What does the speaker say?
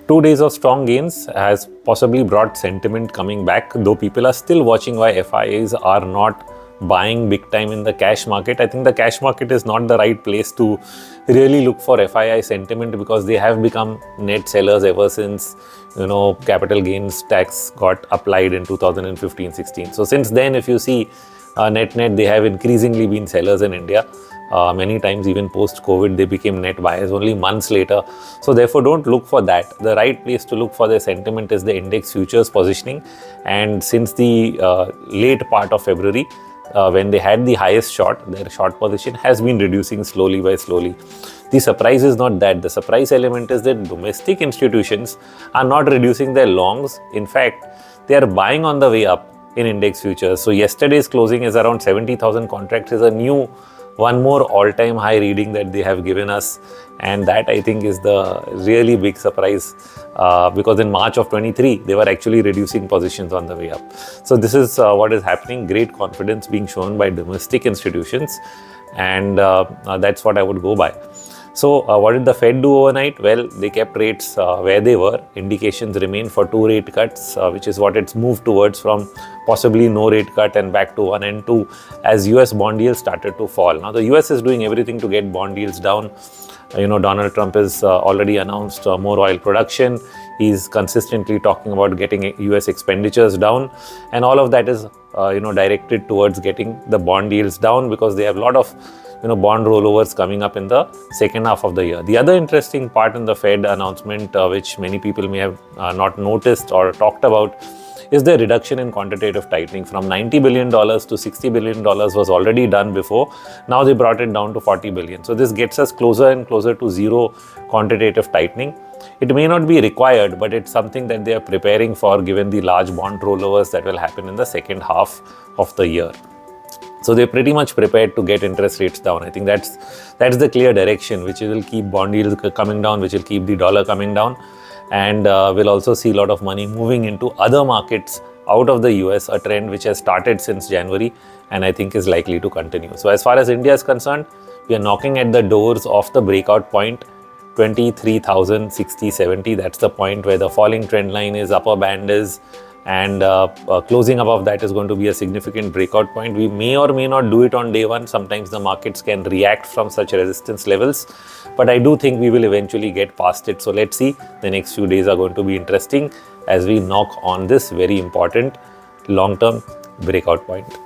2 days of strong gains has possibly brought sentiment coming back, though people are still watching why FIIs are not buying big time in the cash market. I think the cash market is not the right place to really look for FII sentiment, because they have become net sellers ever since capital gains tax got applied in 2015-16. So since then, if you see net they have increasingly been sellers in India. Many times even post-COVID they became net buyers only months later. So therefore don't look for that. The right place to look for their sentiment is the index futures positioning. And since the late part of February, when they had the highest short, their short position has been reducing slowly by slowly. The surprise is not that. The surprise element is that domestic institutions are not reducing their longs. In fact, they are buying on the way up in index futures. So yesterday's closing is around 70,000 contracts, is a new one more all-time high reading that they have given us, and that I think is the really big surprise, because in March of 23 they were actually reducing positions on the way up. So this is what is happening. Great confidence being shown by domestic institutions, and that's what I would go by. So what did the Fed do overnight? Well, they kept rates where they were. Indications remain for 2 rate cuts, which is what it's moved towards, from possibly no rate cut and back to 1 and 2 as US bond yields started to fall. Now the US is doing everything to get bond yields down. Donald Trump has already announced more oil production. He's consistently talking about getting US expenditures down, and all of that is directed towards getting the bond yields down, because they have a lot of bond rollovers coming up in the second half of the year. The other interesting part in the Fed announcement, which many people may have not noticed or talked about, is the reduction in quantitative tightening. From $90 billion to $60 billion was already done before. Now they brought it down to $40 billion. So this gets us closer and closer to zero quantitative tightening. It may not be required, but it's something that they are preparing for, given the large bond rollovers that will happen in the second half of the year. So they're pretty much prepared to get interest rates down. I think that's the clear direction, which will keep bond yields coming down, which will keep the dollar coming down, and we'll also see a lot of money moving into other markets out of the US, a trend which has started since January and I think is likely to continue. So as far as India is concerned, we are knocking at the doors of the breakout point, 23,060-70. That's the point where the falling trend line is, upper band is, and closing above that is going to be a significant breakout point. We may or may not do it on day one. Sometimes the markets can react from such resistance levels, but I do think we will eventually get past it. So let's see. The next few days are going to be interesting as we knock on this very important long-term breakout point.